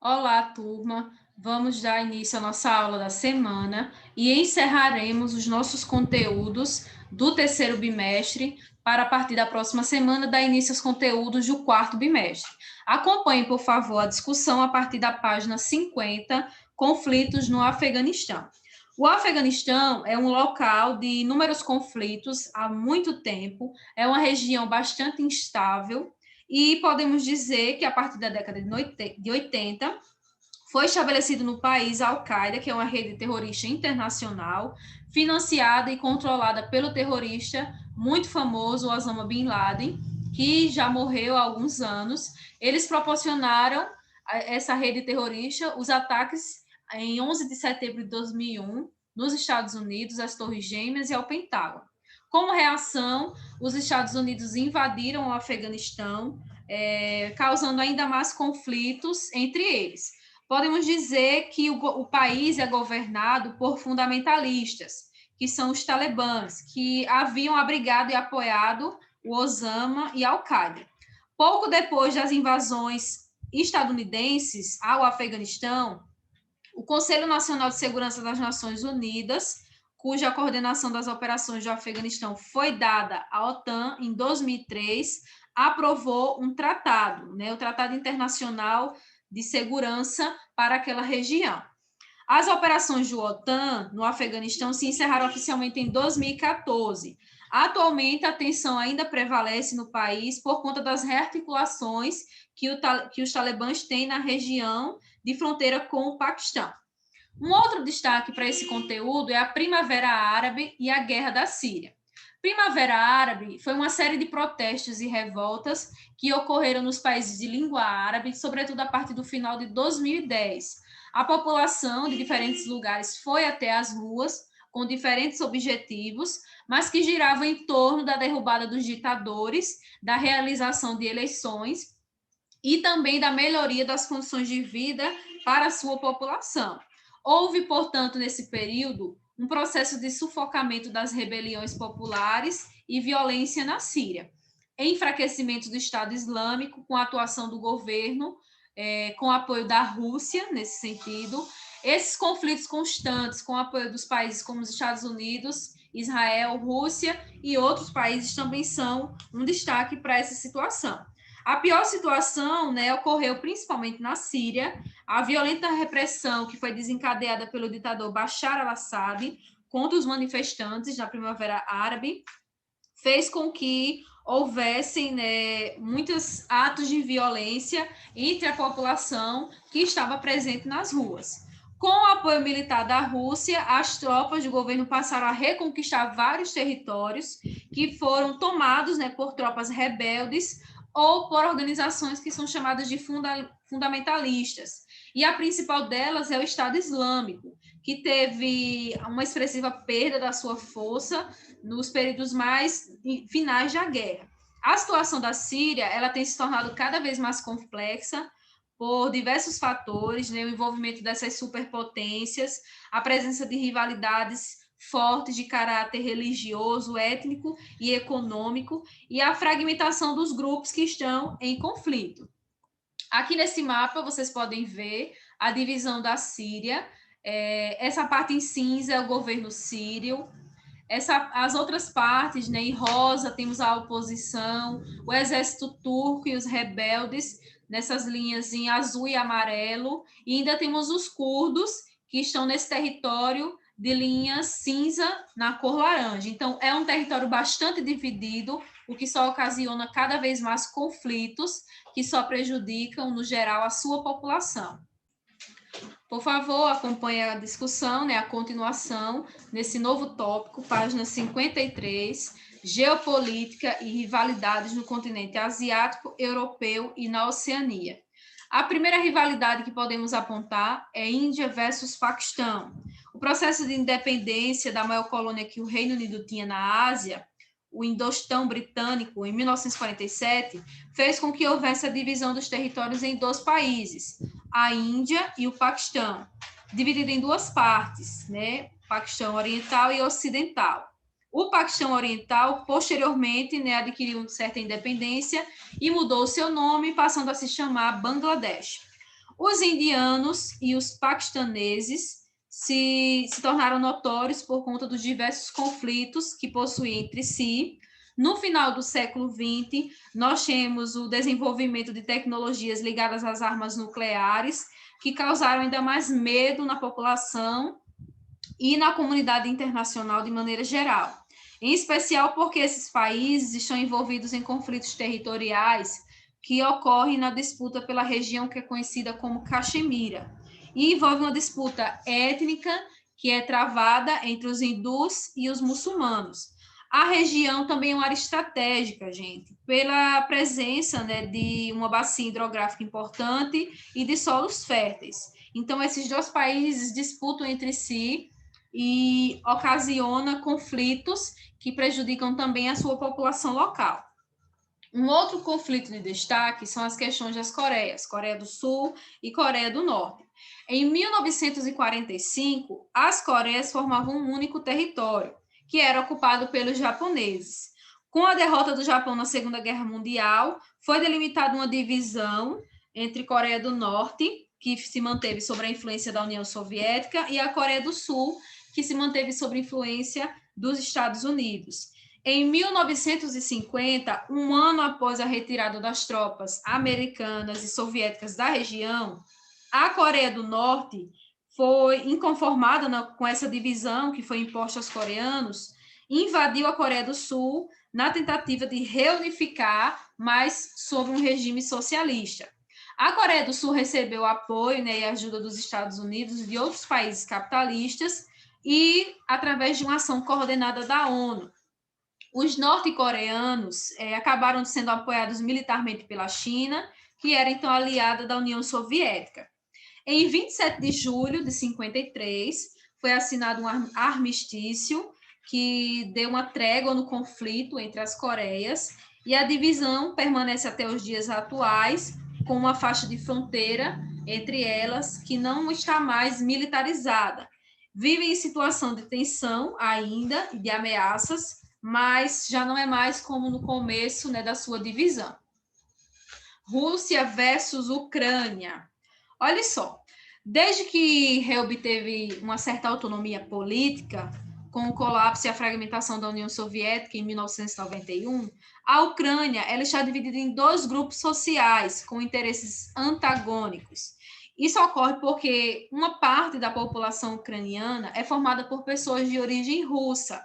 Olá, turma. Vamos dar início à nossa aula da semana e encerraremos os nossos conteúdos do terceiro bimestre para, a partir da próxima semana, dar início aos conteúdos do quarto bimestre. Acompanhe, por favor, a discussão a partir da página 50, Conflitos no Afeganistão. O Afeganistão é um local de inúmeros conflitos há muito tempo, é uma região bastante instável e podemos dizer que, a partir da década de 80, foi estabelecido no país a Al-Qaeda, que é uma rede terrorista internacional, financiada e controlada pelo terrorista muito famoso Osama Bin Laden, que já morreu há alguns anos. Eles proporcionaram a essa rede terrorista os ataques em 11 de setembro de 2001 nos Estados Unidos, às Torres Gêmeas e ao Pentágono. Como reação, os Estados Unidos invadiram o Afeganistão, causando ainda mais conflitos entre eles. Podemos dizer que o país é governado por fundamentalistas, que são os talibãs, que haviam abrigado e apoiado o Osama e a Al-Qaeda. Pouco depois das invasões estadunidenses ao Afeganistão, o Conselho Nacional de Segurança das Nações Unidas, cuja coordenação das operações do Afeganistão foi dada à OTAN em 2003, aprovou um tratado, o Tratado Internacional de Segurança para aquela região. As operações do OTAN no Afeganistão se encerraram oficialmente em 2014. Atualmente, a tensão ainda prevalece no país por conta das rearticulações que os talibãs têm na região de fronteira com o Paquistão. Um outro destaque para esse conteúdo é a Primavera Árabe e a Guerra da Síria. Primavera Árabe foi uma série de protestos e revoltas que ocorreram nos países de língua árabe, sobretudo a partir do final de 2010. A população de diferentes lugares foi até as ruas com diferentes objetivos, mas que giravam em torno da derrubada dos ditadores, da realização de eleições e também da melhoria das condições de vida para a sua população. Houve, portanto, nesse período, um processo de sufocamento das rebeliões populares e violência na Síria, enfraquecimento do Estado Islâmico com a atuação do governo, com apoio da Rússia, nesse sentido. Esses conflitos constantes com apoio dos países como os Estados Unidos, Israel, Rússia e outros países também são um destaque para essa situação. A pior situação, ocorreu principalmente na Síria. A violenta repressão que foi desencadeada pelo ditador Bashar al-Assad contra os manifestantes na Primavera Árabe fez com que houvessem muitos atos de violência entre a população que estava presente nas ruas. Com o apoio militar da Rússia, as tropas do governo passaram a reconquistar vários territórios que foram tomados por tropas rebeldes ou por organizações que são chamadas de fundamentalistas. E a principal delas é o Estado Islâmico, que teve uma expressiva perda da sua força nos períodos mais finais da guerra. A situação da Síria, ela tem se tornado cada vez mais complexa por diversos fatores, o envolvimento dessas superpotências, a presença de rivalidades fortes de caráter religioso, étnico e econômico, e a fragmentação dos grupos que estão em conflito. Aqui nesse mapa vocês podem ver a divisão da Síria. Essa parte em cinza é o governo sírio. As outras partes, em rosa, temos a oposição, o exército turco e os rebeldes, nessas linhas em azul e amarelo. E ainda temos os curdos, que estão nesse território de linhas cinza na cor laranja. Então, é um território bastante dividido, o que só ocasiona cada vez mais conflitos que só prejudicam, no geral, a sua população. Por favor, acompanhe a discussão, a continuação, nesse novo tópico, página 53, Geopolítica e rivalidades no continente asiático, europeu e na Oceania. A primeira rivalidade que podemos apontar é Índia versus Paquistão. O processo de independência da maior colônia que o Reino Unido tinha na Ásia, o Indostão Britânico, em 1947, fez com que houvesse a divisão dos territórios em dois países, a Índia e o Paquistão, dividido em duas partes, Paquistão Oriental e Ocidental. O Paquistão Oriental, posteriormente, adquiriu certa independência e mudou seu nome, passando a se chamar Bangladesh. Os indianos e os paquistaneses se tornaram notórios por conta dos diversos conflitos que possuem entre si. No final do século XX, nós temos o desenvolvimento de tecnologias ligadas às armas nucleares, que causaram ainda mais medo na população e na comunidade internacional de maneira geral. Em especial porque esses países estão envolvidos em conflitos territoriais que ocorrem na disputa pela região que é conhecida como Caxemira, e envolve uma disputa étnica que é travada entre os hindus e os muçulmanos. A região também é uma área estratégica, gente, pela presença, né, de uma bacia hidrográfica importante e de solos férteis. Então, esses dois países disputam entre si e ocasiona conflitos que prejudicam também a sua população local. Um outro conflito de destaque são as questões das Coreias, Coreia do Sul e Coreia do Norte. Em 1945, as Coreias formavam um único território, que era ocupado pelos japoneses. Com a derrota do Japão na Segunda Guerra Mundial, foi delimitada uma divisão entre Coreia do Norte, que se manteve sob a influência da União Soviética, e a Coreia do Sul, que se manteve sob a influência dos Estados Unidos. Em 1950, um ano após a retirada das tropas americanas e soviéticas da região, a Coreia do Norte foi inconformada com essa divisão que foi imposta aos coreanos, invadiu a Coreia do Sul na tentativa de reunificar, mas sob um regime socialista. A Coreia do Sul recebeu apoio, né, e ajuda dos Estados Unidos e de outros países capitalistas e através de uma ação coordenada da ONU. Os norte-coreanos acabaram sendo apoiados militarmente pela China, que era então aliada da União Soviética. Em 27 de julho de 53, foi assinado um armistício que deu uma trégua no conflito entre as Coreias, e a divisão permanece até os dias atuais, com uma faixa de fronteira entre elas que não está mais militarizada. Vivem em situação de tensão ainda e de ameaças, mas já não é mais como no começo, né, da sua divisão. Rússia versus Ucrânia. Olha só, desde que reobteve uma certa autonomia política, com o colapso e a fragmentação da União Soviética em 1991, a Ucrânia ela está dividida em dois grupos sociais com interesses antagônicos. Isso ocorre porque uma parte da população ucraniana é formada por pessoas de origem russa.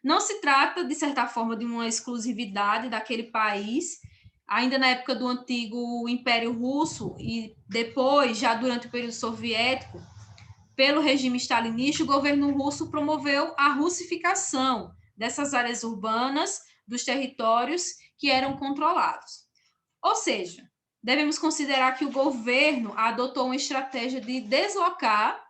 Não se trata, de certa forma, de uma exclusividade daquele país, ainda na época do antigo Império Russo e depois, já durante o período soviético, pelo regime stalinista, o governo russo promoveu a russificação dessas áreas urbanas dos territórios que eram controlados. Ou seja, devemos considerar que o governo adotou uma estratégia de deslocar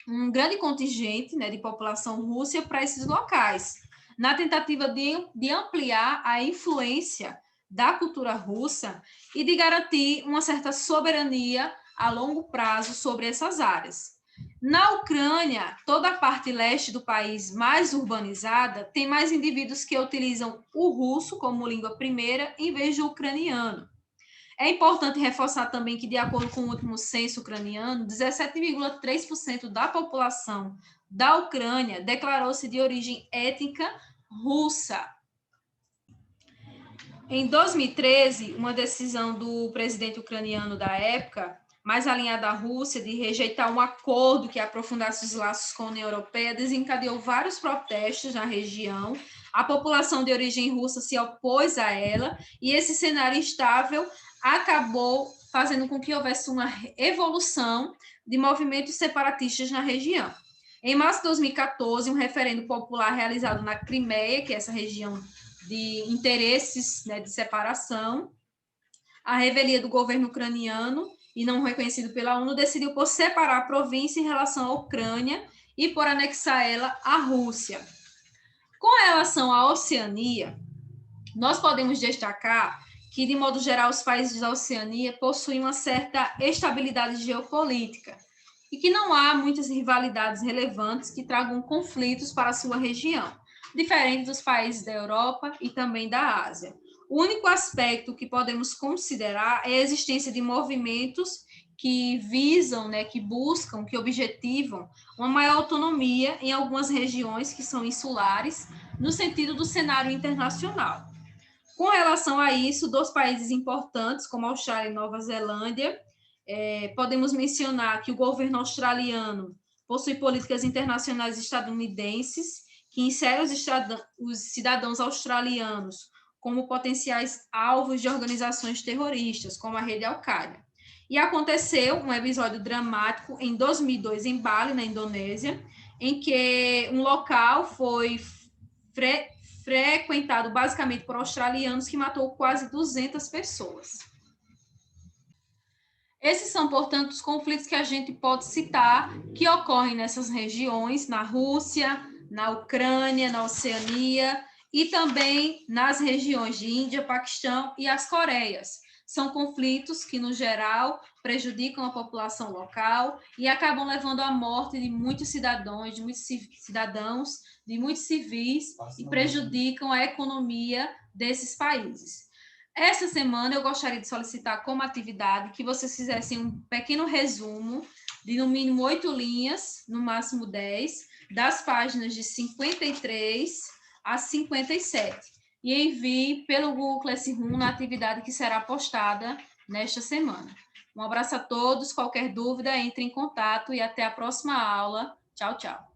um grande contingente, né, de população russa para esses locais, na tentativa de ampliar a influência da cultura russa e de garantir uma certa soberania a longo prazo sobre essas áreas. Na Ucrânia, toda a parte leste do país mais urbanizada tem mais indivíduos que utilizam o russo como língua primeira em vez do ucraniano. É importante reforçar também que, de acordo com o último censo ucraniano, 17,3% da população da Ucrânia declarou-se de origem étnica russa. Em 2013, uma decisão do presidente ucraniano da época, mais alinhada à Rússia, de rejeitar um acordo que aprofundasse os laços com a União Europeia, desencadeou vários protestos na região. A população de origem russa se opôs a ela, e esse cenário instável acabou fazendo com que houvesse uma evolução de movimentos separatistas na região. Em março de 2014, um referendo popular realizado na Crimeia, que é essa região de interesses, né, de separação, a revelia do governo ucraniano, e não reconhecido pela ONU, decidiu por separar a província em relação à Ucrânia e por anexar ela à Rússia. Com relação à Oceania, nós podemos destacar que, de modo geral, os países da Oceania possuem uma certa estabilidade geopolítica e que não há muitas rivalidades relevantes que tragam conflitos para a sua região, diferente dos países da Europa e também da Ásia. O único aspecto que podemos considerar é a existência de movimentos que visam, né, que buscam, que objetivam uma maior autonomia em algumas regiões que são insulares, no sentido do cenário internacional. Com relação a isso, dois países importantes, como Austrália e Nova Zelândia, podemos mencionar que o governo australiano possui políticas internacionais estadunidenses que inserem os cidadãos australianos como potenciais alvos de organizações terroristas, como a rede Al-Qaeda. E aconteceu um episódio dramático em 2002 em Bali, na Indonésia, em que um local foi frequentado basicamente por australianos que matou quase 200 pessoas. Esses são, portanto, os conflitos que a gente pode citar que ocorrem nessas regiões, na Rússia, na Ucrânia, na Oceania e também nas regiões de Índia, Paquistão e as Coreias. São conflitos que, no geral, prejudicam a população local e acabam levando à morte de muitos cidadãos, de muitos civis e prejudicam a economia desses países. Essa semana eu gostaria de solicitar como atividade que vocês fizessem um pequeno resumo de no mínimo 8 linhas, no máximo 10, das páginas de 53 a 57 e envie pelo Google Classroom na atividade que será postada nesta semana. Um abraço a todos, qualquer dúvida, entre em contato e até a próxima aula. Tchau, tchau.